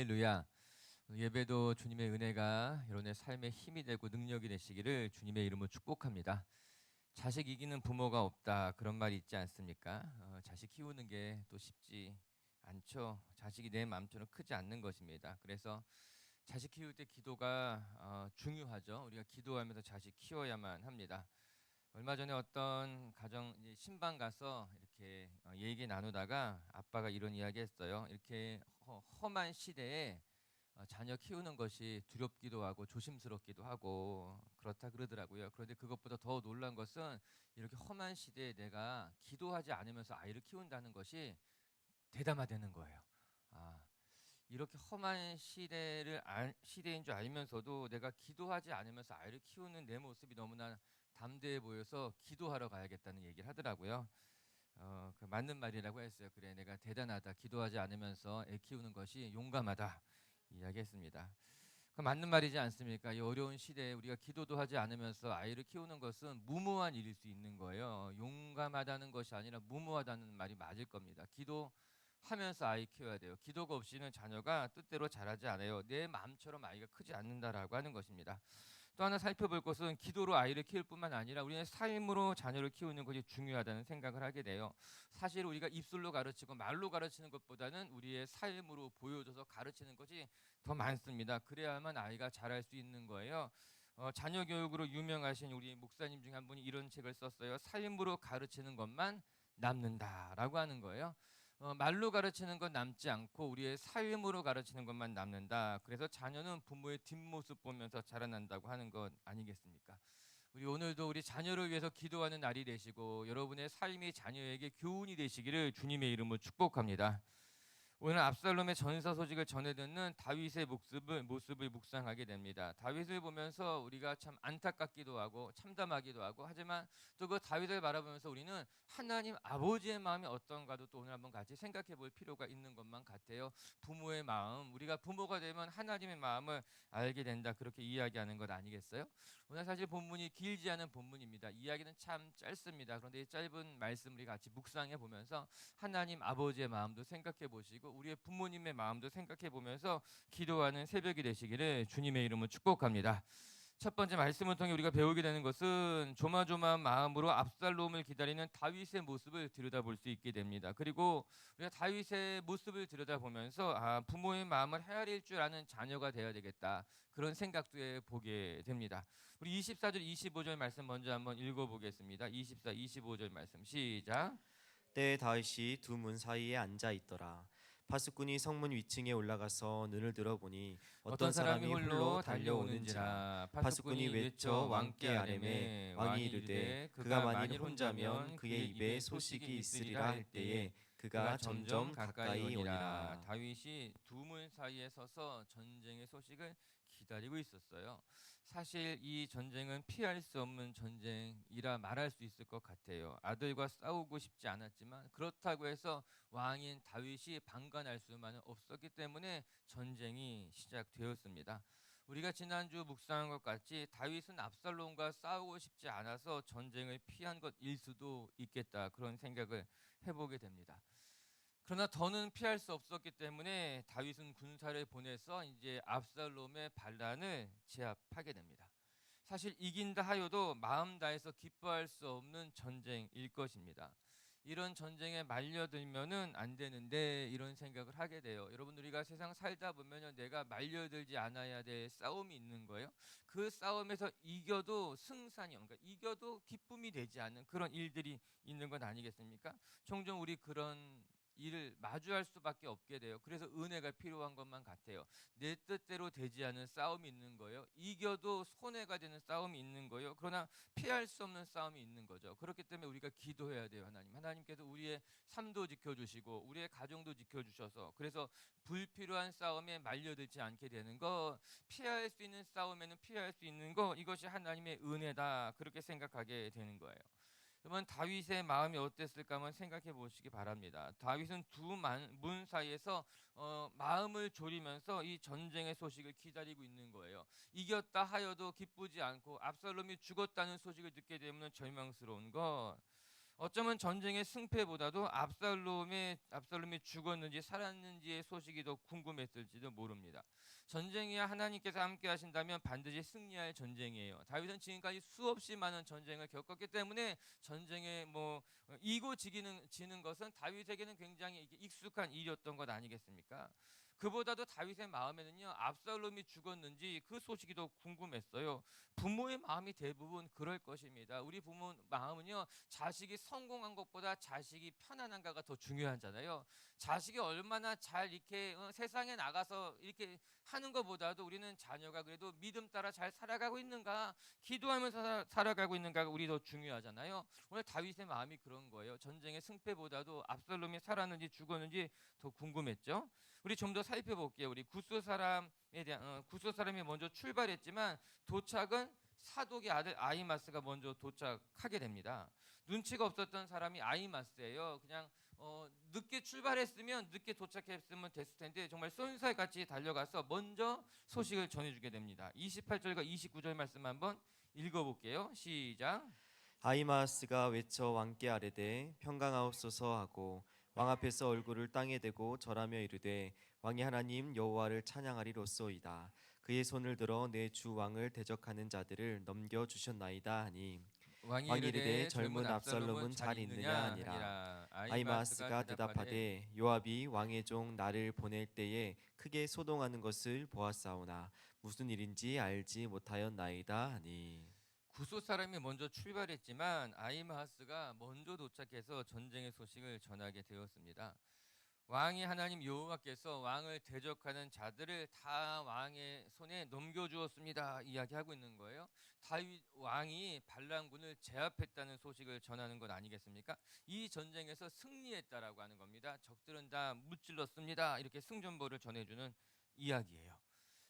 할렐루야. 예배도 주님의 은혜가 여러분의 삶의 힘이 되고 능력이 되시기를 주님의 이름으로 축복합니다. 자식 이기는 부모가 없다, 그런 말이 있지 않습니까? 자식 키우는 게 또 쉽지 않죠. 자식이 내 마음처럼 크지 않는 것입니다. 그래서 자식 키울 때 기도가 중요하죠. 우리가 기도하면서 자식 키워야만 합니다. 얼마 전에 어떤 가정 이제 신방 가서 이렇게 얘기 나누다가 아빠가 이런 이야기 했어요. 이렇게 험한 시대에 자녀 키우는 것이 두렵기도 하고 조심스럽기도 하고 그렇다 그러더라고요. 그런데 그것보다 더 놀란 것은 이렇게 험한 시대에 내가 기도하지 않으면서 아이를 키운다는 것이 대담하다는 거예요. 아, 이렇게 험한 시대인 줄 알면서도 내가 기도하지 않으면서 아이를 키우는 내 모습이 너무나 담대해 보여서 기도하러 가야겠다는 얘기를 하더라고요. 그 맞는 말이라고 했어요. 그래, 내가 대단하다. 기도하지 않으면서 애 키우는 것이 용감하다. 이야기했습니다. 그 맞는 말이지 않습니까? 이 어려운 시대에 우리가 기도도 하지 않으면서 아이를 키우는 것은 무모한 일일 수 있는 거예요. 용감하다는 것이 아니라 무모하다는 말이 맞을 겁니다. 기도하면서 아이 키워야 돼요. 기도가 없이는 자녀가 뜻대로 자라지 않아요. 내 마음처럼 아이가 크지 않는다라고 하는 것입니다. 또 하나 살펴볼 것은 기도로 아이를 키울 뿐만 아니라 우리의 삶으로 자녀를 키우는 것이 중요하다는 생각을 하게 돼요. 사실 우리가 입술로 가르치고 말로 가르치는 것보다는 우리의 삶으로 보여줘서 가르치는 것이 더 많습니다. 그래야만 아이가 잘할 수 있는 거예요. 자녀 교육으로 유명하신 우리 목사님 중 한 분이 이런 책을 썼어요. 삶으로 가르치는 것만 남는다라고 하는 거예요. 말로 가르치는 건 남지 않고 우리의 삶으로 가르치는 것만 남는다. 그래서 자녀는 부모의 뒷모습 보면서 자라난다고 하는 것 아니겠습니까? 우리 오늘도 우리 자녀를 위해서 기도하는 날이 되시고 여러분의 삶이 자녀에게 교훈이 되시기를 주님의 이름으로 축복합니다. 오늘 압살롬의 전사 소식을 전해 듣는 다윗의 모습을 묵상하게 됩니다. 다윗을 보면서 우리가 참 안타깝기도 하고 참담하기도 하고 하지만 또 그 다윗을 바라보면서 우리는 하나님 아버지의 마음이 어떤가도 또 오늘 한번 같이 생각해 볼 필요가 있는 것만 같아요. 부모의 마음, 우리가 부모가 되면 하나님의 마음을 알게 된다, 그렇게 이야기하는 것 아니겠어요? 오늘 사실 본문이 길지 않은 본문입니다. 이야기는 참 짧습니다. 그런데 이 짧은 말씀 우리 같이 묵상해 보면서 하나님 아버지의 마음도 생각해 보시고 우리의 부모님의 마음도 생각해 보면서 기도하는 새벽이 되시기를 주님의 이름으로 축복합니다. 첫 번째 말씀을 통해 우리가 배우게 되는 것은 조마조마한 마음으로 압살롬을 기다리는 다윗의 모습을 들여다볼 수 있게 됩니다. 그리고 우리가 다윗의 모습을 들여다보면서 부모의 마음을 헤아릴 줄 아는 자녀가 되어야 되겠다, 그런 생각도 해보게 됩니다. 우리 24절 25절 말씀 먼저 한번 읽어보겠습니다. 24, 25절 말씀 시작. 때에 다윗이 두 문 사이에 앉아 있더라. 파수꾼이 성문 위층에 올라가서 눈을 들어보니 어떤 사람이 홀로 달려오는지라. 파수꾼이 외쳐 왕께 아뢰매 왕이 이르되 그가 만일 혼자면 그의 입에 소식이 있으리라 할 때에 그가 점점 가까이 오니라. 다윗이 두 문 사이에 서서 전쟁의 소식을 기다리고 있었어요. 사실 이 전쟁은 피할 수 없는 전쟁이라 말할 수 있을 것 같아요. 아들과 싸우고 싶지 않았지만 그렇다고 해서 왕인 다윗이 방관할 수만은 없었기 때문에 전쟁이 시작되었습니다. 우리가 지난주 묵상한 것 같이 다윗은 압살롬과 싸우고 싶지 않아서 전쟁을 피한 것일 수도 있겠다, 그런 생각을 해보게 됩니다. 그러나 더는 피할 수 없었기 때문에 다윗은 군사를 보내서 이제 압살롬의 반란을 제압하게 됩니다. 사실 이긴다 하여도 마음 다해서 기뻐할 수 없는 전쟁일 것입니다. 이런 전쟁에 말려들면은 안 되는데 이런 생각을 하게 돼요. 여러분, 우리가 세상 살다 보면요, 내가 말려들지 않아야 될 싸움이 있는 거예요. 그 싸움에서 이겨도 승산이, 그러니까 이겨도 기쁨이 되지 않는 그런 일들이 있는 건 아니겠습니까? 종종 우리 그런 일을 마주할 수밖에 없게 돼요. 그래서 은혜가 필요한 것만 같아요. 내 뜻대로 되지 않은 싸움이 있는 거예요. 이겨도 손해가 되는 싸움이 있는 거예요. 그러나 피할 수 없는 싸움이 있는 거죠. 그렇기 때문에 우리가 기도해야 돼요. 하나님께서 우리의 삶도 지켜주시고 우리의 가정도 지켜주셔서, 그래서 불필요한 싸움에 말려들지 않게 되는 거, 피할 수 있는 싸움에는 피할 수 있는 거, 이것이 하나님의 은혜다, 그렇게 생각하게 되는 거예요. 여러분, 다윗의 마음이 어땠을까 한번 생각해 보시기 바랍니다. 다윗은 두 문 사이에서 마음을 졸이면서 이 전쟁의 소식을 기다리고 있는 거예요. 이겼다 하여도 기쁘지 않고 압살롬이 죽었다는 소식을 듣게 되면 절망스러운 것, 어쩌면 전쟁의 승패보다도 압살롬이 죽었는지 살았는지의 소식이 더 궁금했을지도 모릅니다. 전쟁이야 하나님께서 함께 하신다면 반드시 승리할 전쟁이에요. 다윗은 지금까지 수없이 많은 전쟁을 겪었기 때문에 전쟁에 이고 지는 것은 다윗에게는 굉장히 익숙한 일이었던 것 아니겠습니까? 그보다도 다윗의 마음에는요, 압살롬이 죽었는지 그 소식이 더 궁금했어요. 부모의 마음이 대부분 그럴 것입니다. 우리 부모 마음은요, 자식이 성공한 것보다 자식이 편안한가가 더 중요하잖아요. 자식이 얼마나 잘 이렇게 세상에 나가서 이렇게 하는 것보다도 우리는 자녀가 그래도 믿음 따라 잘 살아가고 있는가, 기도하면서 살아가고 있는가가 우리 더 중요하잖아요. 오늘 다윗의 마음이 그런 거예요. 전쟁의 승패보다도 압살롬이 살았는지 죽었는지 더 궁금했죠. 우리 좀 더 살펴볼게요. 우리 구스 사람이 먼저 출발했지만 도착은 사독의 아들 아히마스가 먼저 도착하게 됩니다. 눈치가 없었던 사람이 아히마스예요. 그냥 늦게 출발했으면 늦게 도착했으면 됐을 텐데 정말 쏜살같이 달려가서 먼저 소식을 전해주게 됩니다. 28절과 29절 말씀 한번 읽어볼게요. 시작. 아히마아스가 외쳐 왕께 아뢰되 평강하옵소서 하고 왕 앞에서 얼굴을 땅에 대고 절하며 이르되 왕이 하나님 여호와를 찬양하리로소이다. 그의 손을 들어 내 주 왕을 대적하는 자들을 넘겨 주셨나이다 하니 왕이 왕이 이르되 이르되 젊은 압살롬은 잘 있느냐 하니라. 아히마아스가 대답하되 요압이 왕의 종 나를 보낼 때에 크게 소동하는 것을 보았사오나 무슨 일인지 알지 못하였나이다 하니. 구소 사람이 먼저 출발했지만 아히마아스가 먼저 도착해서 전쟁의 소식을 전하게 되었습니다. 왕이 하나님 여호와께서 왕을 대적하는 자들을 다 왕의 손에 넘겨주었습니다. 이야기하고 있는 거예요. 다윗 왕이 반란군을 제압했다는 소식을 전하는 것 아니겠습니까? 이 전쟁에서 승리했다라고 하는 겁니다. 적들은 다 무찔렀습니다. 이렇게 승전보를 전해주는 이야기예요.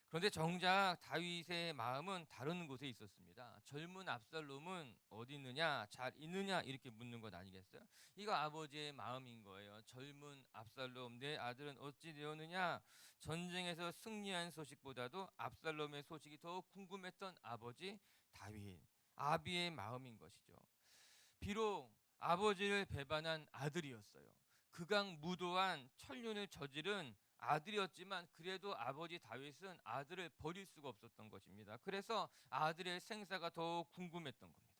그런데 정작 다윗의 마음은 다른 곳에 있었습니다. 젊은 압살롬은 어디 있느냐, 잘 있느냐 이렇게 묻는 것 아니겠어요? 이거 아버지의 마음인 거예요. 젊은 압살롬, 내 아들은 어찌 되었느냐? 전쟁에서 승리한 소식보다도 압살롬의 소식이 더 궁금했던 아버지 다윗, 아비의 마음인 것이죠. 비록 아버지를 배반한 아들이었어요. 극악무도한 천륜을 저지른 아들이었지만 그래도 아버지 다윗은 아들을 버릴 수가 없었던 것입니다. 그래서 아들의 생사가 더 궁금했던 겁니다.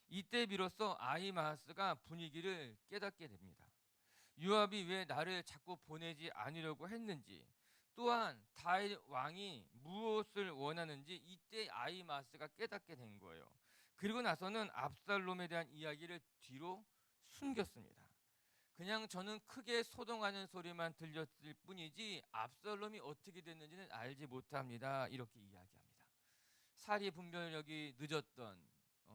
이때 비로소 아히마아스가 분위기를 깨닫게 됩니다. 요압이 왜 나를 자꾸 보내지 않으려고 했는지, 또한 다윗 왕이 무엇을 원하는지 이때 아히마아스가 깨닫게 된 거예요. 그리고 나서는 압살롬에 대한 이야기를 뒤로 숨겼습니다. 그냥 저는 크게 소동하는 소리만 들렸을 뿐이지 압살롬이 어떻게 됐는지는 알지 못합니다. 이렇게 이야기합니다. 사리 분별력이 늦었던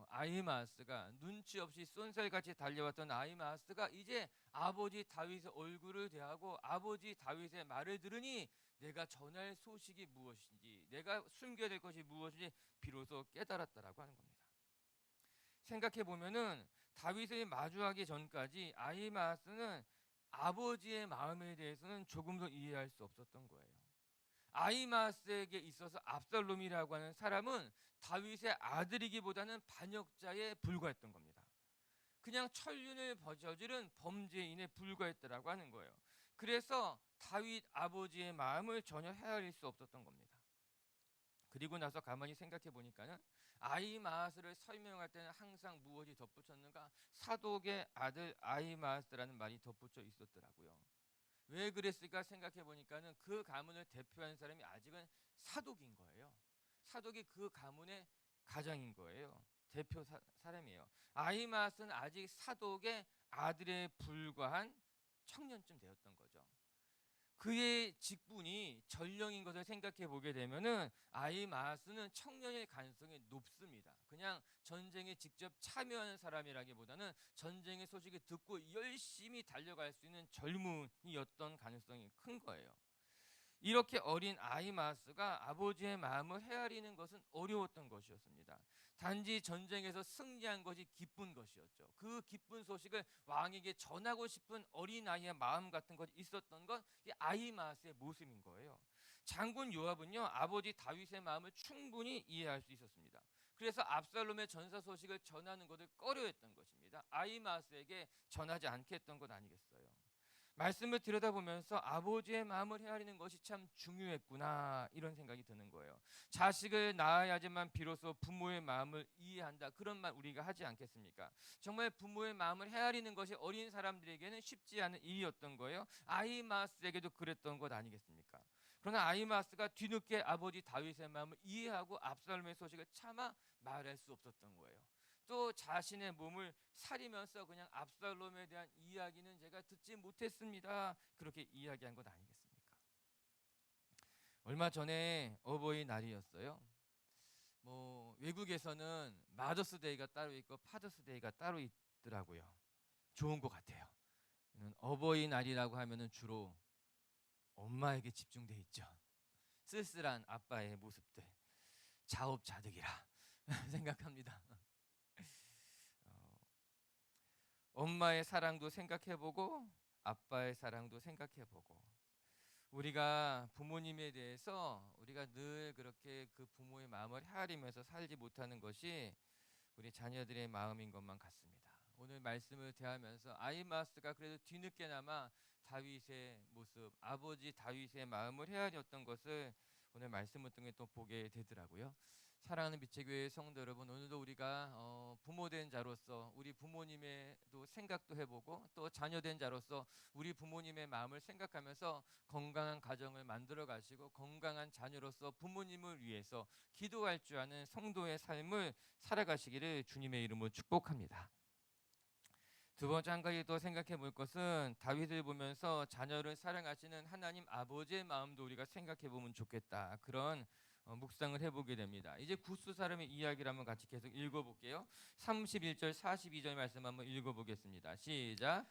아히마아스가, 눈치 없이 쏜살같이 달려왔던 아히마아스가 이제 아버지 다윗의 얼굴을 대하고 아버지 다윗의 말을 들으니 내가 전할 소식이 무엇인지, 내가 숨겨야 될 것이 무엇인지 비로소 깨달았다라고 하는 겁니다. 생각해 보면은 다윗을 마주하기 전까지 아히마아스는 아버지의 마음에 대해서는 조금 더 이해할 수 없었던 거예요. 아히마아스에게 있어서 압살롬이라고 하는 사람은 다윗의 아들이기보다는 반역자에 불과했던 겁니다. 그냥 천륜을 저지른 범죄인에 불과했다라고 하는 거예요. 그래서 다윗 아버지의 마음을 전혀 헤아릴 수 없었던 겁니다. 그리고 나서 가만히 생각해 보니까는 아히마아스를 설명할 때는 항상 무엇이 덧붙였는가? 사독의 아들 아히마아스라는 말이 덧붙여 있었더라고요. 왜 그랬을까 생각해 보니까는 그 가문을 대표하는 사람이 아직은 사독인 거예요. 사독이 그 가문의 가장인 거예요. 대표 사람이에요. 아히마아스는 아직 사독의 아들에 불과한 청년쯤 되었던 거죠. 그의 직분이 전령인 것을 생각해 보게 되면은 아히마아스는 청년일 가능성이 높습니다. 그냥 전쟁에 직접 참여하는 사람이라기보다는 전쟁의 소식을 듣고 열심히 달려갈 수 있는 젊은이였던 가능성이 큰 거예요. 이렇게 어린 아히마아스가 아버지의 마음을 헤아리는 것은 어려웠던 것이었습니다. 단지 전쟁에서 승리한 것이 기쁜 것이었죠. 그 기쁜 소식을 왕에게 전하고 싶은 어린아이의 마음 같은 것이 있었던 건 아히마아스의 모습인 거예요. 장군 요압은요, 아버지 다윗의 마음을 충분히 이해할 수 있었습니다. 그래서 압살롬의 전사 소식을 전하는 것을 꺼려했던 것입니다. 아히마아스에게 전하지 않게 했던 것 아니겠어요? 말씀을 들여다보면서 아버지의 마음을 헤아리는 것이 참 중요했구나, 이런 생각이 드는 거예요. 자식을 낳아야지만 비로소 부모의 마음을 이해한다, 그런 말 우리가 하지 않겠습니까? 정말 부모의 마음을 헤아리는 것이 어린 사람들에게는 쉽지 않은 일이었던 거예요. 아히마아스에게도 그랬던 것 아니겠습니까? 그러나 아히마아스가 뒤늦게 아버지 다윗의 마음을 이해하고 압살롬의 소식을 차마 말할 수 없었던 거예요. 또 자신의 몸을 사리면서 그냥 압살롬에 대한 이야기는 제가 듣지 못했습니다, 그렇게 이야기한 것 아니겠습니까? 얼마 전에 어버이날이었어요. 외국에서는 마더스데이가 따로 있고 파더스데이가 따로 있더라고요. 좋은 것 같아요. 어버이날이라고 하면은 주로 엄마에게 집중돼 있죠. 쓸쓸한 아빠의 모습들, 자업자득이라 생각합니다. 엄마의 사랑도 생각해보고 아빠의 사랑도 생각해보고, 우리가 부모님에 대해서 우리가 늘 그렇게 그 부모의 마음을 헤아리면서 살지 못하는 것이 우리 자녀들의 마음인 것만 같습니다. 오늘 말씀을 대하면서 아히마아스가 그래도 뒤늦게나마 다윗의 모습, 아버지 다윗의 마음을 헤아렸던 것을 오늘 말씀을 통해 또 보게 되더라고요. 사랑하는 빛의 교회 성도 여러분, 오늘도 우리가 부모된 자로서 우리 부모님의도 생각도 해보고, 또 자녀된 자로서 우리 부모님의 마음을 생각하면서 건강한 가정을 만들어 가시고 건강한 자녀로서 부모님을 위해서 기도할 줄 아는 성도의 삶을 살아가시기를 주님의 이름으로 축복합니다. 두 번째 한 가지 더 생각해 볼 것은, 다윗을 보면서 자녀를 사랑하시는 하나님 아버지의 마음도 우리가 생각해 보면 좋겠다, 그런 묵상을 해보게 됩니다. 이제 구스 사람의 이야기를 한번 같이 계속 읽어볼게요. 31절 42절 말씀 한번 읽어보겠습니다. 시작.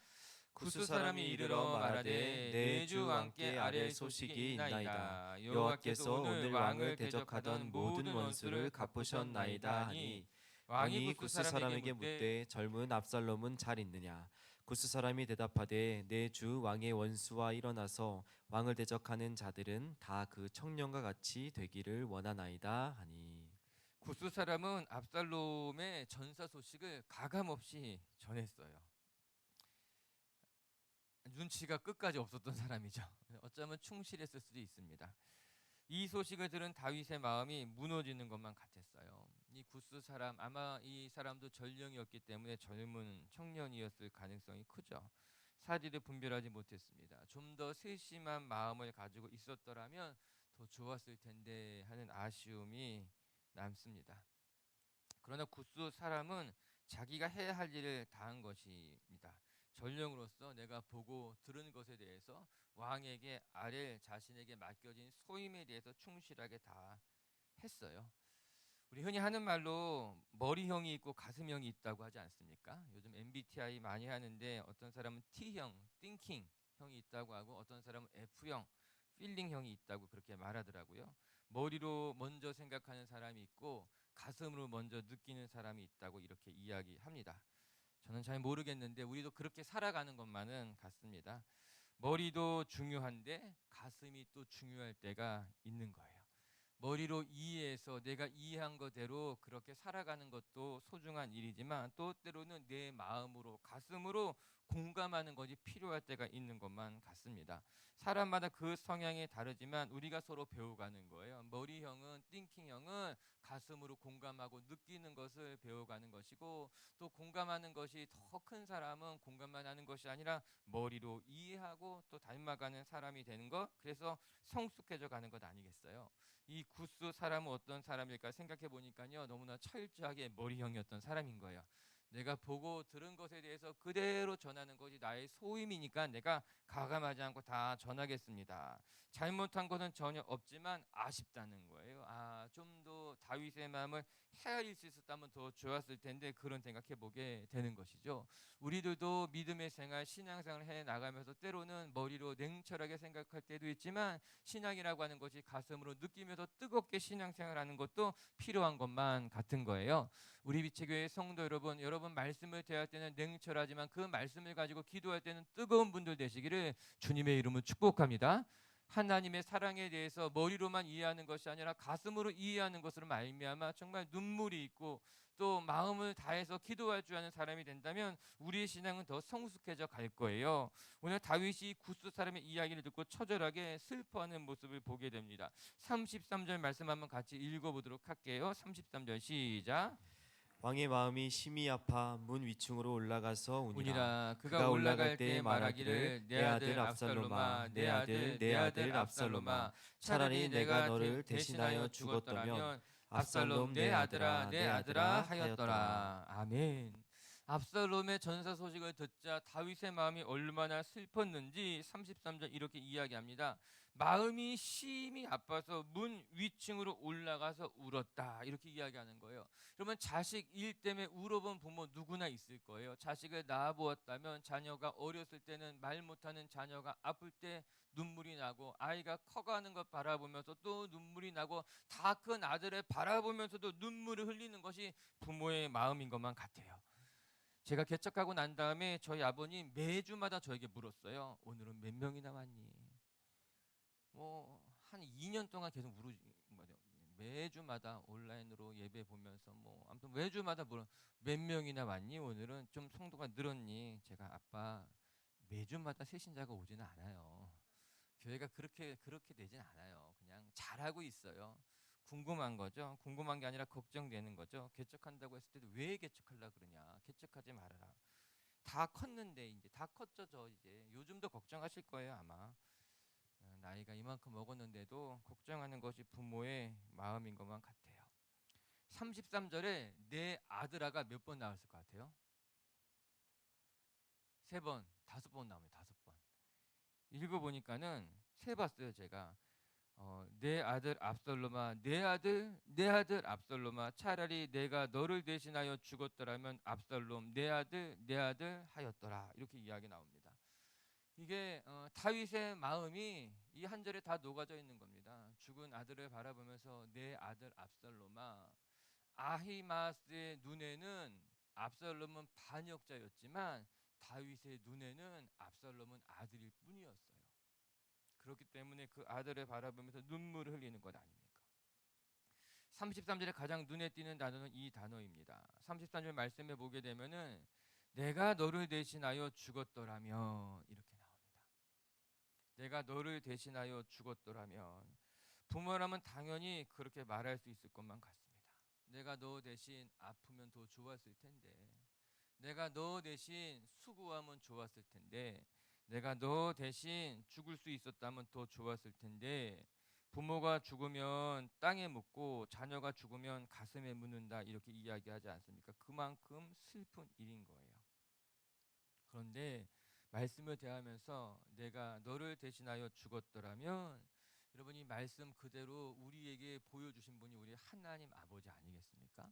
구스 사람이 이르러 말하되 내 주 왕께 아랠 소식이 있나이다. 여호와께서 오늘 왕을 대적하던 모든 원수를 갚으셨나이다 하니, 왕이 구스 사람에게 묻되 젊은 압살롬은 잘 있느냐? 구스 사람이 대답하되 내 주 왕의 원수와 일어나서 왕을 대적하는 자들은 다 그 청년과 같이 되기를 원하나이다 하니. 구스 사람은 압살롬의 전사 소식을 가감없이 전했어요. 눈치가 끝까지 없었던 사람이죠. 어쩌면 충실했을 수도 있습니다. 이 소식을 들은 다윗의 마음이 무너지는 것만 같았어요. 이 구스 사람, 아마 이 사람도 전령이었기 때문에 젊은 청년이었을 가능성이 크죠. 사리를 분별하지 못했습니다. 좀 더 세심한 마음을 가지고 있었더라면 더 좋았을 텐데 하는 아쉬움이 남습니다. 그러나 구스 사람은 자기가 해야 할 일을 다한 것입니다. 전령으로서 내가 보고 들은 것에 대해서 왕에게 아랠 자신에게 맡겨진 소임에 대해서 충실하게 다 했어요. 우리 흔히 하는 말로 머리형이 있고 가슴형이 있다고 하지 않습니까? 요즘 MBTI 많이 하는데 어떤 사람은 T형, Thinking 형이 있다고 하고, 어떤 사람은 F형, Feeling 형이 있다고 그렇게 말하더라고요. 머리로 먼저 생각하는 사람이 있고 가슴으로 먼저 느끼는 사람이 있다고 이렇게 이야기합니다. 저는 잘 모르겠는데 우리도 그렇게 살아가는 것만은 같습니다. 머리도 중요한데 가슴이 또 중요할 때가 있는 거예요. 머리로 이해해서 내가 이해한 것대로 그렇게 살아가는 것도 소중한 일이지만, 또 때로는 내 마음으로, 가슴으로 공감하는 것이 필요할 때가 있는 것만 같습니다. 사람마다 그 성향이 다르지만 우리가 서로 배워가는 거예요. 머리형은, 띵킹형은 가슴으로 공감하고 느끼는 것을 배워가는 것이고, 또 공감하는 것이 더 큰 사람은 공감만 하는 것이 아니라 머리로 이해하고 또 닮아가는 사람이 되는 것, 그래서 성숙해져 가는 것 아니겠어요? 이 구스 사람은 어떤 사람일까 생각해 보니까요, 너무나 철저하게 머리형이었던 사람인 거예요. 내가 보고 들은 것에 대해서 그대로 전하는 것이 나의 소임이니까 내가 가감하지 않고 다 전하겠습니다. 잘못한 것은 전혀 없지만 아쉽다는 거예요. 좀 더 다윗의 마음을 헤아릴 수 있었다면 더 좋았을 텐데, 그런 생각해 보게 되는 것이죠. 우리들도 믿음의 생활, 신앙생활을 해 나가면서 때로는 머리로 냉철하게 생각할 때도 있지만, 신앙이라고 하는 것이 가슴으로 느끼면서 뜨겁게 신앙생활하는 것도 필요한 것만 같은 거예요. 우리 빛의 교회 성도 여러분, 여러분 말씀을 대할 때는 냉철하지만 그 말씀을 가지고 기도할 때는 뜨거운 분들 되시기를 주님의 이름으로 축복합니다. 하나님의 사랑에 대해서 머리로만 이해하는 것이 아니라 가슴으로 이해하는 것으로 말미암아 정말 눈물이 있고 또 마음을 다해서 기도할 줄 아는 사람이 된다면 우리의 신앙은 더 성숙해져 갈 거예요. 오늘 다윗이 구스 사람의 이야기를 듣고 처절하게 슬퍼하는 모습을 보게 됩니다. 33절 말씀 한번 같이 읽어보도록 할게요. 33절 시작. 왕의 마음이 심히 아파 문 위층으로 올라가서 우니라. 우니라 그가 올라갈 때 말하기를 내 아들 압살롬아 내 아들 내 아들 압살롬아 차라리 내가 너를 대신하여 죽었더라면 압살롬 내 아들아 하였더라. 아멘. 압살롬의 전사 소식을 듣자 다윗의 마음이 얼마나 슬펐는지 33절 이렇게 이야기합니다. 마음이 심히 아파서 문 위층으로 올라가서 울었다, 이렇게 이야기하는 거예요. 그러면 자식 일 때문에 울어본 부모 누구나 있을 거예요. 자식을 낳아보았다면 자녀가 어렸을 때는 말 못하는 자녀가 아플 때 눈물이 나고, 아이가 커가는 것 바라보면서 또 눈물이 나고, 다 큰 아들을 바라보면서도 눈물을 흘리는 것이 부모의 마음인 것만 같아요. 제가 개척하고 난 다음에 저희 아버님 매주마다 저에게 물었어요. 오늘은 몇 명이나 왔니? 한 2년 동안 계속 매주마다 온라인으로 예배 보면서 아무튼 매주마다 몇 명이나 왔니? 오늘은 좀 성도가 늘었니? 제가 아빠 매주마다 새 신자가 오지는 않아요. 교회가 그렇게 되진 않아요. 그냥 잘하고 있어요. 궁금한 거죠. 궁금한 게 아니라 걱정되는 거죠. 개척한다고 했을 때도 왜 개척하려고 그러냐? 개척하지 말아라. 다 컸는데, 이제 다 컸죠. 저 이제 요즘도 걱정하실 거예요 아마. 나이가 이만큼 먹었는데도 걱정하는 것이 부모의 마음인 것만 같아요. 33절에 내 아들아가 몇 번 나왔을 것 같아요? 3번, 5번 나옵니다. 5번. 읽어보니까는 세봤어요 제가. 내 아들 압살롬아 내 아들 압살롬아 차라리 내가 너를 대신하여 죽었더라면 압살롬 내 아들 하였더라, 이렇게 이야기 나옵니다. 이게 다윗의 마음이 이 한 절에 다 녹아져 있는 겁니다. 죽은 아들을 바라보면서 내 아들 압살롬아, 아히마스의 눈에는 압살롬은 반역자였지만 다윗의 눈에는 압살롬은 아들일 뿐이었어요. 그렇기 때문에 그 아들을 바라보면서 눈물을 흘리는 것 아닙니까? 33절에 가장 눈에 띄는 단어는 이 단어입니다. 33절 말씀에 보게 되면은 내가 너를 대신하여 죽었더라면, 이렇게 나옵니다. 내가 너를 대신하여 죽었더라면. 부모라면 당연히 그렇게 말할 수 있을 것만 같습니다. 내가 너 대신 아프면 더 좋았을 텐데, 내가 너 대신 수고하면 좋았을 텐데, 내가 너 대신 죽을 수 있었다면 더 좋았을 텐데, 부모가 죽으면 땅에 묻고 자녀가 죽으면 가슴에 묻는다, 이렇게 이야기하지 않습니까? 그만큼 슬픈 일인 거예요. 그런데 말씀을 대하면서 내가 너를 대신하여 죽었더라면, 여러분이 말씀 그대로 우리에게 보여주신 분이 우리 하나님 아버지 아니겠습니까?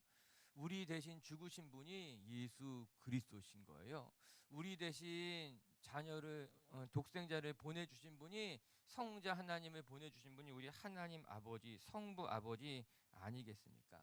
우리 대신 죽으신 분이 예수 그리스도신 거예요. 우리 대신 자녀를 독생자를 보내주신 분이, 성자 하나님을 보내주신 분이 우리 하나님 아버지, 성부 아버지 아니겠습니까?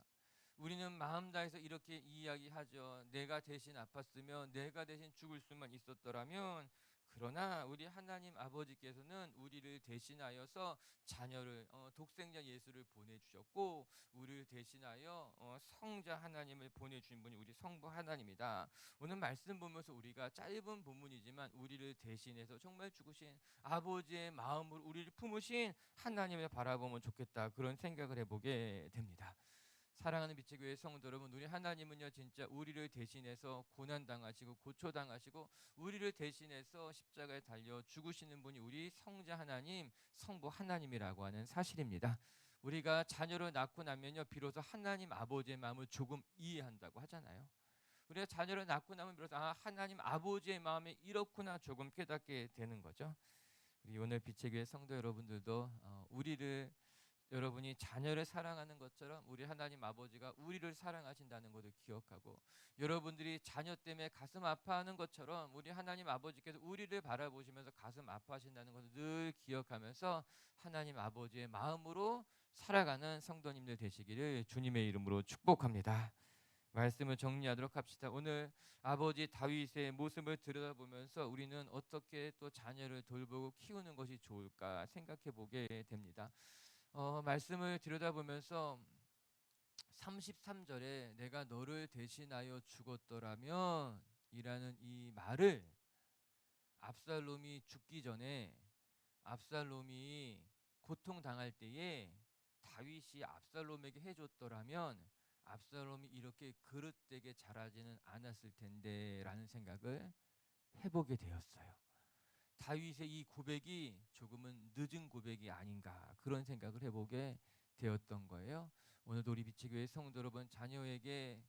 우리는 마음 다해서 이렇게 이야기하죠. 내가 대신 아팠으면, 내가 대신 죽을 수만 있었더라면. 그러나 우리 하나님 아버지께서는 우리를 대신하여서 자녀를, 독생자 예수를 보내주셨고, 우리를 대신하여 성자 하나님을 보내주신 분이 우리 성부 하나님이다. 오늘 말씀 보면서 우리가 짧은 본문이지만 우리를 대신해서 정말 죽으신 아버지의 마음으로 우리를 품으신 하나님을 바라보면 좋겠다, 그런 생각을 해보게 됩니다. 사랑하는 빛의 교회 성도 여러분, 우리 하나님은요 진짜 우리를 대신해서 고난당하시고 고초당하시고 우리를 대신해서 십자가에 달려 죽으시는 분이 우리 성자 하나님, 성부 하나님이라고 하는 사실입니다. 우리가 자녀를 낳고 나면요 비로소 하나님 아버지의 마음을 조금 이해한다고 하잖아요. 우리가 자녀를 낳고 나면 비로소 하나님 아버지의 마음이 이렇구나 조금 깨닫게 되는 거죠. 우리 오늘 빛의 교회 성도 여러분들도 여러분이 자녀를 사랑하는 것처럼 우리 하나님 아버지가 우리를 사랑하신다는 것을 기억하고, 여러분들이 자녀 때문에 가슴 아파하는 것처럼 우리 하나님 아버지께서 우리를 바라보시면서 가슴 아파하신다는 것을 늘 기억하면서 하나님 아버지의 마음으로 살아가는 성도님들 되시기를 주님의 이름으로 축복합니다. 말씀을 정리하도록 합시다. 오늘 아버지 다윗의 모습을 들여다보면서 우리는 어떻게 또 자녀를 돌보고 키우는 것이 좋을까 생각해 보게 됩니다. 말씀을 들여다보면서 33절에 내가 너를 대신하여 죽었더라면 이라는 이 말을 압살롬이 죽기 전에 압살롬이 고통당할 때에 다윗이 압살롬에게 해줬더라면 압살롬이 이렇게 그릇되게 자라지는 않았을 텐데 라는 생각을 해보게 되었어요. 다윗의 이 고백이 조금은 늦은 고백이 아닌가 그런 생각을 해보게 되었던 거예요. 오늘도 우리 비치교회 성도 여러분 자녀에게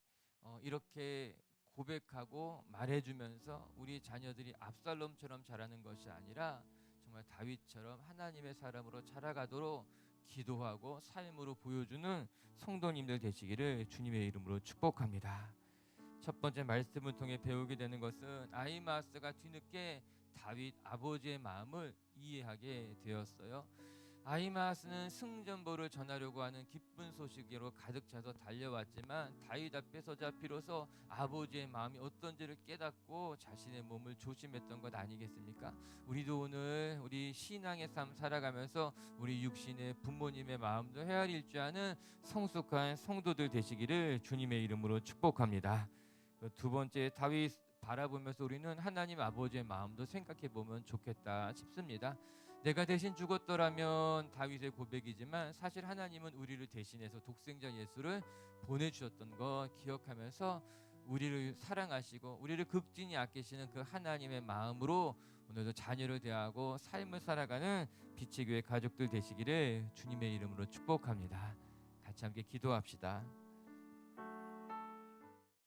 이렇게 고백하고 말해주면서 우리 자녀들이 압살롬처럼 자라는 것이 아니라 정말 다윗처럼 하나님의 사람으로 자라가도록 기도하고 삶으로 보여주는 성도님들 되시기를 주님의 이름으로 축복합니다. 첫 번째 말씀을 통해 배우게 되는 것은 아히마아스가 뒤늦게 다윗 아버지의 마음을 이해하게 되었어요. 아히마아스는 승전보를 전하려고 하는 기쁜 소식으로 가득 차서 달려왔지만 다윗 앞에서 비로소 아버지의 마음이 어떤지를 깨닫고 자신의 몸을 조심했던 것 아니겠습니까? 우리도 오늘 우리 신앙의 삶 살아가면서 우리 육신의 부모님의 마음도 헤아릴 줄 아는 성숙한 성도들 되시기를 주님의 이름으로 축복합니다. 두 번째, 다윗 바라보면서 우리는 하나님 아버지의 마음도 생각해 보면 좋겠다 싶습니다. 내가 대신 죽었더라면 다윗의 고백이지만 사실 하나님은 우리를 대신해서 독생자 예수를 보내주셨던 거 기억하면서 우리를 사랑하시고 우리를 극진히 아끼시는 그 하나님의 마음으로 오늘도 자녀를 대하고 삶을 살아가는 비치교회 가족들 되시기를 주님의 이름으로 축복합니다. 같이 함께 기도합시다.